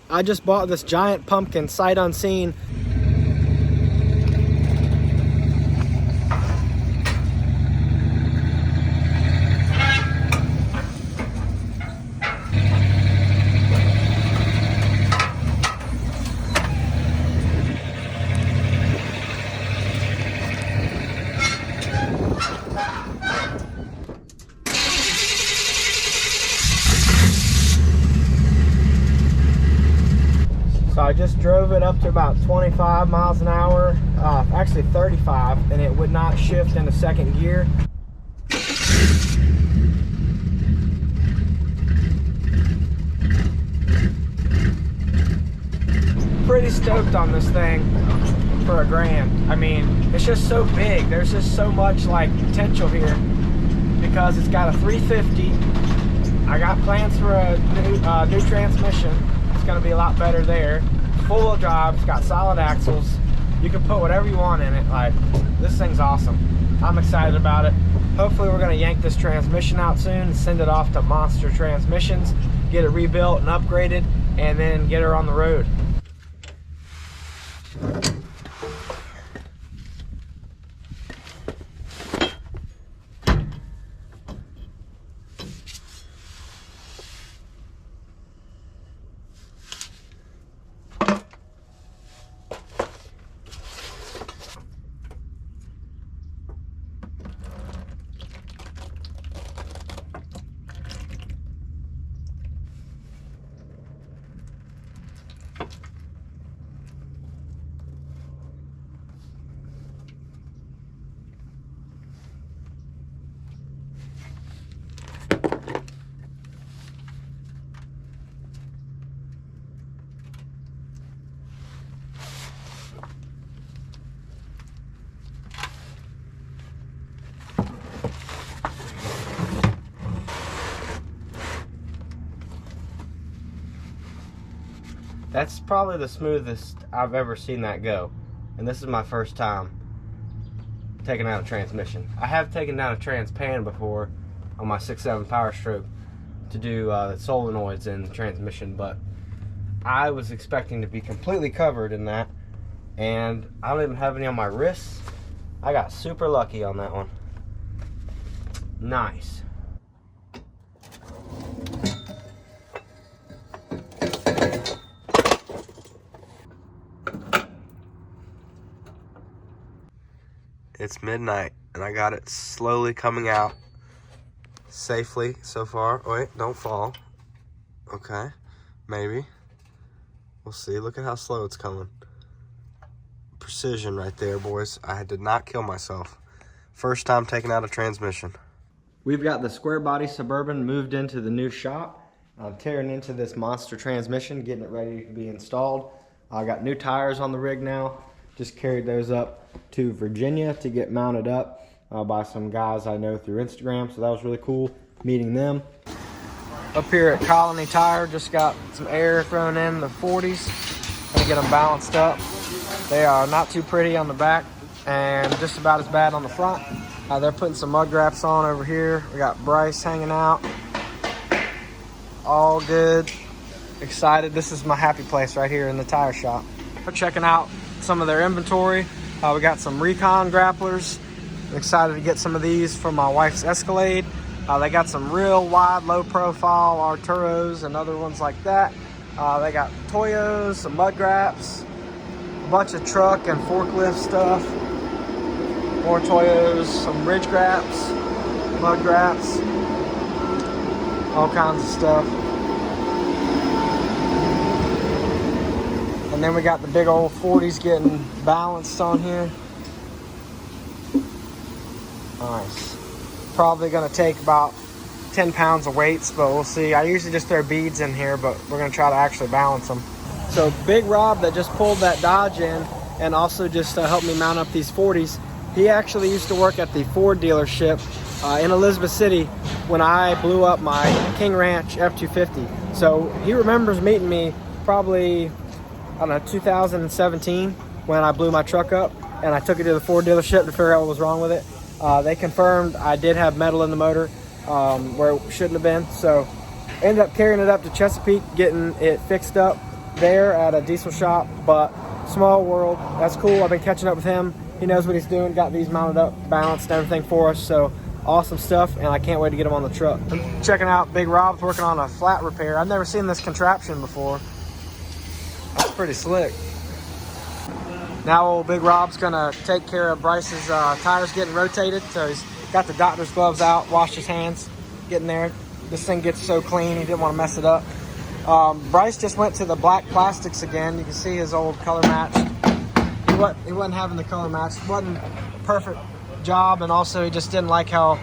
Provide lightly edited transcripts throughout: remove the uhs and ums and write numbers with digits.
I just bought this giant pumpkin sight unseen. So I just drove it up to about 25 miles an hour, actually 35, and it would not shift into second gear. Pretty stoked on this thing for $1,000. I mean, it's just so big. There's just so much like potential here because it's got a 350. I got plans for a new transmission. Going to be a lot better there. Full-wheel drive, it's got solid axles. You can put whatever you want in it. Like, this thing's awesome. I'm excited about it. Hopefully we're going to yank this transmission out soon and send it off to Monster Transmissions, get it rebuilt and upgraded, and then get her on the road. That's probably the smoothest I've ever seen that go. And this is my first time taking out a transmission. I have taken down a trans pan before on my 6.7 Power Stroke to do the solenoids in the transmission, but I was expecting to be completely covered in that, and I don't even have any on my wrists. I got super lucky on that one. Nice. It's midnight and I got it slowly coming out safely so far. Oh, wait, don't fall. Okay, maybe. We'll see. Look at how slow it's coming. Precision right there, boys. I did not kill myself. First time taking out a transmission. We've got the square body Suburban moved into the new shop. I'm tearing into this monster transmission, getting it ready to be installed. I got new tires on the rig now. Just carried those up to Virginia to get mounted up by some guys I know through Instagram. So that was really cool meeting them. Up here at Colony Tire, just got some air thrown in the 40s. Gonna get them balanced up. They are not too pretty on the back and just about as bad on the front. They're putting some mud wraps on over here. We got Bryce hanging out. All good. Excited. This is my happy place right here in the tire shop. We're checking out some of their inventory. We got some Recon grapplers. I'm excited to get some of these for my wife's Escalade. They got some real wide, low profile Arturos and other ones like that. They got Toyos, some mud wraps, a bunch of truck and forklift stuff. More Toyos, some ridge wraps, mud wraps, all kinds of stuff. And then we got the big old 40s getting balanced on here. Nice. Probably gonna take about 10 pounds of weights, but we'll see. I usually just throw beads in here, but we're gonna try to actually balance them. So Big Rob that just pulled that Dodge in and also just helped me mount up these 40s, he actually used to work at the Ford dealership in Elizabeth City when I blew up my King Ranch F-250. So he remembers meeting me probably, I don't know, 2017 when I blew my truck up and I took it to the Ford dealership to figure out what was wrong with it. They confirmed I did have metal in the motor where it shouldn't have been. So ended up carrying it up to Chesapeake, getting it fixed up. there at a diesel shop, but small world. That's cool. I've been catching up with him. He knows what he's doing, got these mounted up, balanced, and everything for us, so awesome stuff, and I can't wait to get him on the truck. I'm checking out Big Rob's working on a flat repair. I've never seen this contraption before. That's pretty slick. Now old Big Rob's gonna take care of Bryce's tires getting rotated, so he's got the doctor's gloves out, washed his hands, getting there. This thing gets so clean, he didn't want to mess it up. Bryce just went to the black plastics again. You can see his old color match. He wasn't having the color match. It wasn't a perfect job, and also he just didn't like how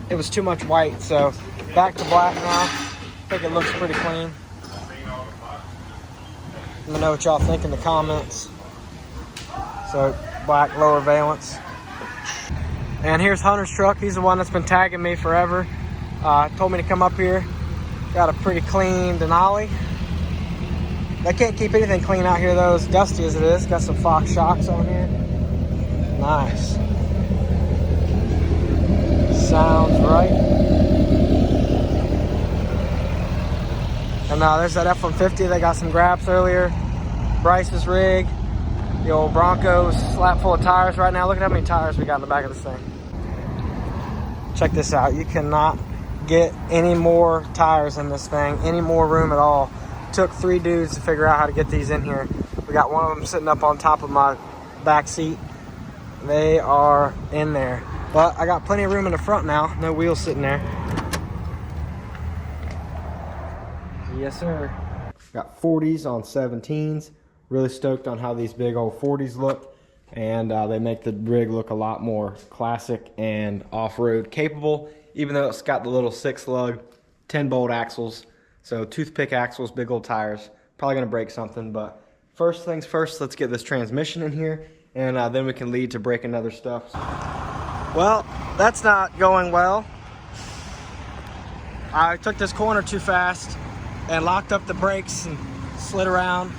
it was too much white. So back to black now. I think it looks pretty clean. Let me know what y'all think in the comments. So black lower valence. And here's Hunter's truck. He's the one that's been tagging me forever. Told me to come up here. Got a pretty clean Denali. They can't keep anything clean out here though, as dusty as it is. Got some Fox shocks on here. Nice. Sounds right. And there's that F-150. They got some grabs earlier. Bryce's rig. The old Broncos slap full of tires right now. Look at how many tires we got in the back of this thing. Check this out. You cannot get any more tires in this thing, any more room at all. Took 3 dudes to figure out how to get these in here. We got one of them sitting up on top of my back seat. They are in there. But I got plenty of room in the front now. No wheels sitting there. Yes, sir. Got 40s on 17s. Really stoked on how these big old 40s look. And they make the rig look a lot more classic and off-road capable, even though it's got the little 6-lug 10-bolt axles. So toothpick axles, big old tires. Probably gonna break something, but first things first, let's get this transmission in here, and then we can lead to breaking other stuff. Well, that's not going well. I took this corner too fast and locked up the brakes and slid around.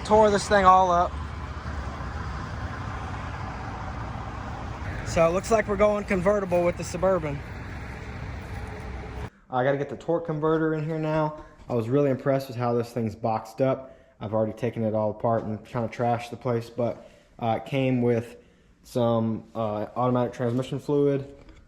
Tore this thing all up. So it looks like we're going convertible with the Suburban. I gotta get the torque converter in here now. I was really impressed with how this thing's boxed up. I've already taken it all apart and kind of trashed the place, but it came with some automatic transmission fluid.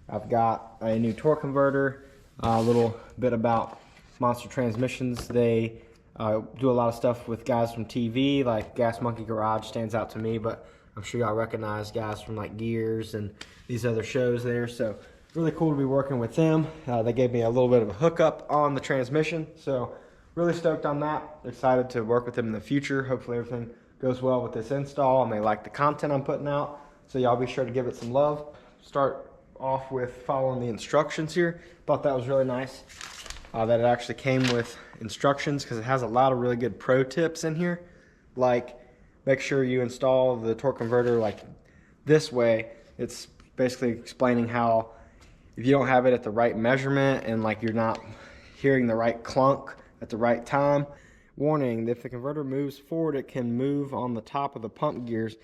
I've got a new torque converter, a little bit about Monster Transmissions. They do a lot of stuff with guys from TV, like Gas Monkey Garage stands out to me, but I'm sure y'all recognize guys from like Gears and these other shows there. So really cool to be working with them. They gave me a little bit of a hookup on the transmission, so really stoked on that. Excited to work with them in the future. Hopefully everything goes well with this install and they like the content I'm putting out. So y'all be sure to give it some love. Start off with following the instructions here. Thought that was really nice that it actually came with instructions, because it has a lot of really good pro tips in here. Like, make sure you install the torque converter like this way. It's basically explaining how if you don't have it at the right measurement and like you're not hearing the right clunk at the right time. Warning, if the converter moves forward, it can move on the top of the pump gears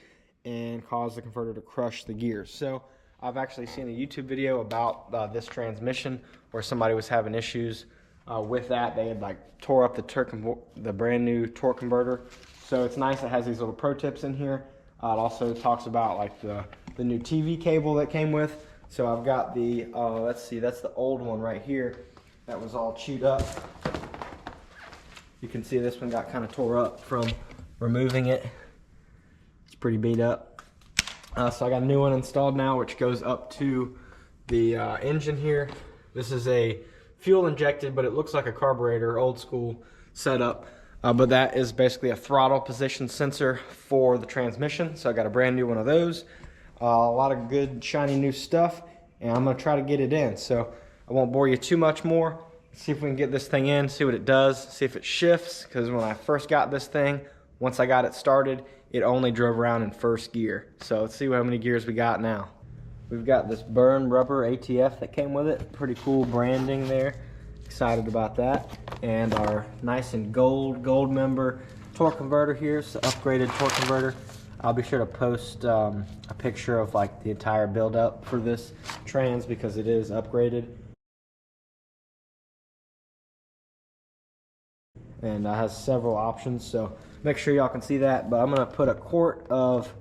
and cause the converter to crush the gears. So I've actually seen a YouTube video about this transmission where somebody was having issues with that. They had like tore up the brand new torque converter. So it's nice, it has these little pro tips in here. It also talks about like the new TV cable that came with. So I've got the, let's see, that's the old one right here that was all chewed up. You can see this one got kind of tore up from removing it. It's pretty beat up. So I got a new one installed now, which goes up to the engine here. This is a fuel injected, but it looks like a carburetor, old school setup. But that is basically a throttle position sensor for the transmission. So I got a brand new one of those. A lot of good shiny new stuff, and I'm gonna try to get it in. So I won't bore you too much more. See if we can get this thing in, see what it does, see if it shifts, because when I first got this thing, once I got it started, it only drove around in first gear. So let's see how many gears we got now. We've got this burn rubber ATF that came with it. Pretty cool branding there. Excited about that. And our nice and gold member torque converter here. It's an upgraded torque converter. I'll be sure to post a picture of like the entire build up for this trans, because it is upgraded. and has several options, so make sure y'all can see that. But I'm going to put a quart of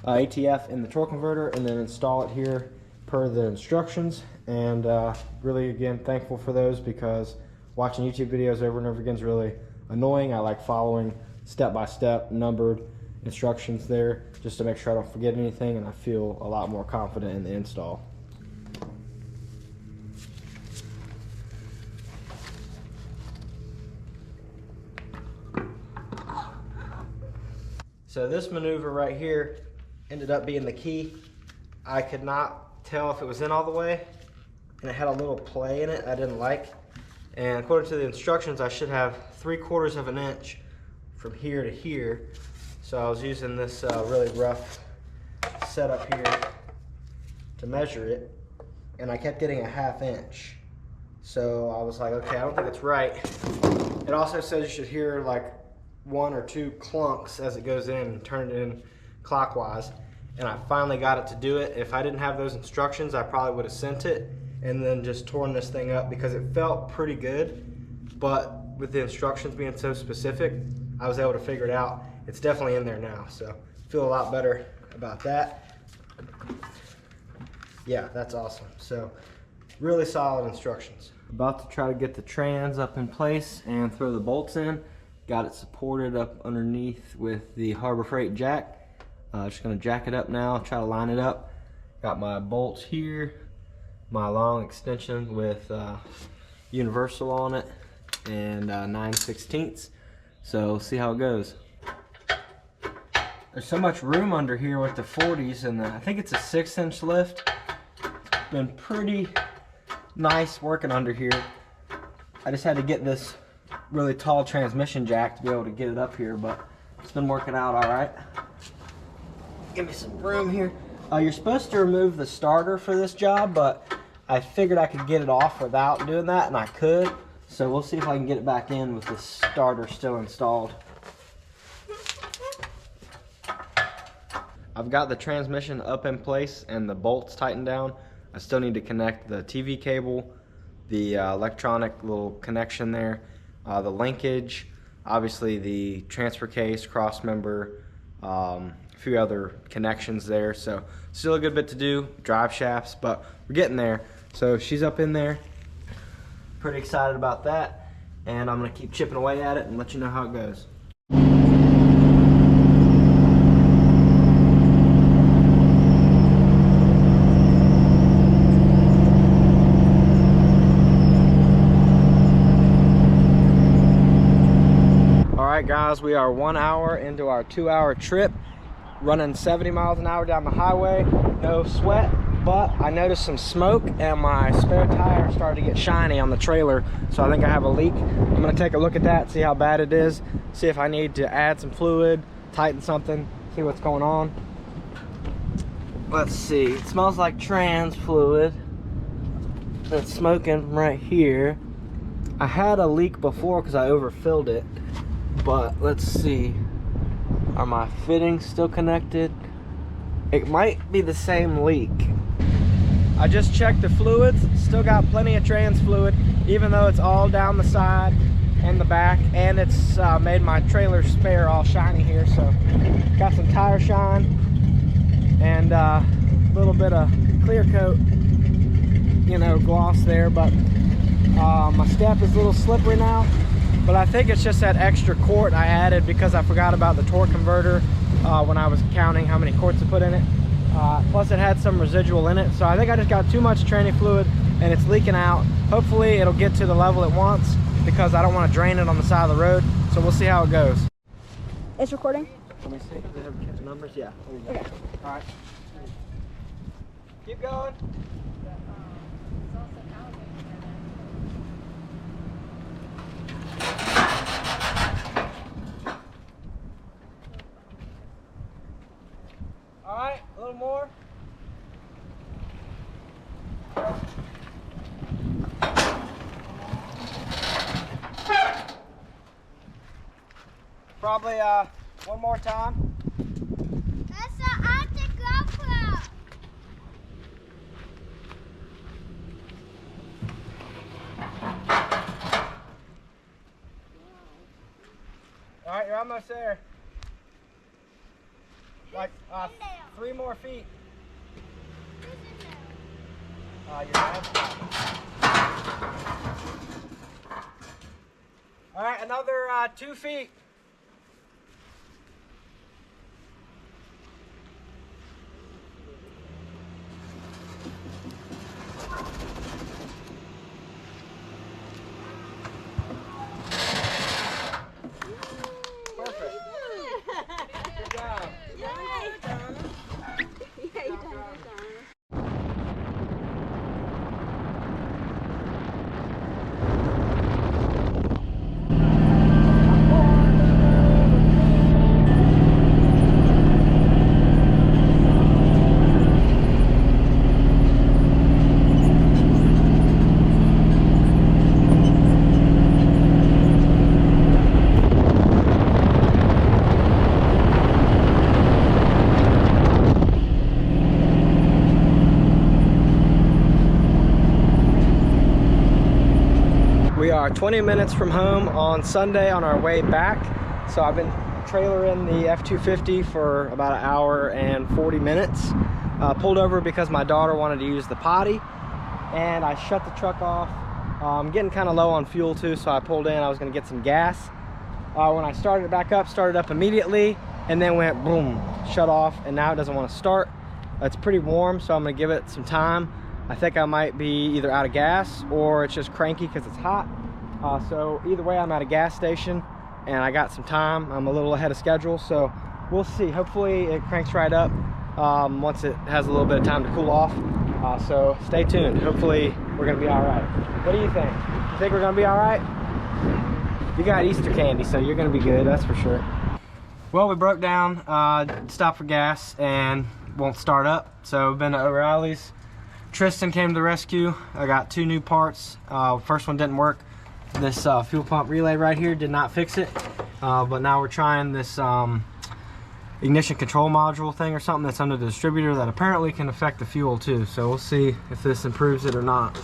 ATF in the torque converter and then install it here per the instructions. And really, again, thankful for those, because watching YouTube videos over and over again is really annoying. I like following step-by-step numbered instructions there just to make sure I don't forget anything, and I feel a lot more confident in the install. So this maneuver right here ended up being the key. I could not tell if it was in all the way, and it had a little play in it I didn't like. And according to the instructions, I should have 3/4 of an inch from here to here. So I was using this really rough setup here to measure it, and I kept getting a 1/2 inch. So I was like, okay, I don't think it's right. It also says you should hear like 1 or 2 clunks as it goes in and turn it in clockwise. And I finally got it to do it. If I didn't have those instructions, I probably would have sent it and then just torn this thing up, because it felt pretty good. But with the instructions being so specific, I was able to figure it out. It's definitely in there now, so I feel a lot better about that. Yeah, that's awesome. So really solid instructions. About to try to get the trans up in place and throw the bolts in. Got it supported up underneath with the Harbor Freight jack. Just gonna jack it up now, try to line it up. Got my bolts here, my long extension with universal on it, and 9/16. So see how it goes. There's so much room under here with the 40s, and I think it's a 6-inch lift. It's been pretty nice working under here. I just had to get this really tall transmission jack to be able to get it up here, but it's been working out all right. Give me some room here. You're supposed to remove the starter for this job, but I figured I could get it off without doing that, and I could. So we'll see if I can get it back in with the starter still installed. I've got the transmission up in place and the bolts tightened down. I still need to connect the TV cable, the electronic little connection there, the linkage, obviously the transfer case, cross member, a few other connections there. So still a good bit to do, drive shafts, but we're getting there. So she's up in there. Pretty excited about that, and I'm gonna keep chipping away at it and let you know how it goes. Alright guys, we are 1 hour into our 2-hour trip, running 70 miles an hour down the highway, no sweat. But I noticed some smoke, and my spare tire started to get shiny on the trailer, so I think I have a leak. I'm gonna take a look at that, see how bad it is, see if I need to add some fluid, tighten something, see what's going on. Let's see, it smells like trans fluid. It's smoking right here. I had a leak before because I overfilled it, but let's see. Are my fittings still connected? It might be the same leak. I just checked the fluids, still got plenty of trans fluid, even though it's all down the side and the back, and it's made my trailer spare all shiny here. So got some tire shine and a little bit of clear coat, you know, gloss there. But my step is a little slippery now, but I think it's just that extra quart I added because I forgot about the torque converter when I was counting how many quarts to put in it. Plus it had some residual in it, so I think I just got too much tranny fluid and it's leaking out. Hopefully it'll get to the level it wants, because I don't want to drain it on the side of the road. So we'll see how it goes. It's recording. Let me see. Do they have numbers? Yeah. Okay. All right. Keep going. All right, a little more. Probably one more time. That's the Arctic GoPro. right, you're almost there. Like 3 more feet. Your dad's got it. All right, another 2 feet. Perfect. Good job. We are 20 minutes from home on Sunday on our way back. So I've been trailering the F-250 for about an hour and 40 minutes. Pulled over because my daughter wanted to use the potty, and I shut the truck off. I'm getting kind of low on fuel too, so I pulled in. I was going to get some gas. When I started it back up, started up immediately, and then went boom, shut off, and now it doesn't want to start. It's pretty warm, so I'm going to give it some time. I think I might be either out of gas or it's just cranky because it's hot. So either way, I'm at a gas station and I got some time. I'm a little ahead of schedule, so we'll see. Hopefully it cranks right up once it has a little bit of time to cool off. So stay tuned. Hopefully we're gonna be all right. What do you think? You think we're gonna be all right? You got Easter candy, so you're gonna be good, that's for sure. Well, we broke down, stopped for gas, and won't start up. So we've been to O'Reilly's. Tristan came to the rescue. I got 2 new parts. First one didn't work. This fuel pump relay right here did not fix it. But now we're trying this ignition control module thing or something that's under the distributor that apparently can affect the fuel too. So we'll see if this improves it or not.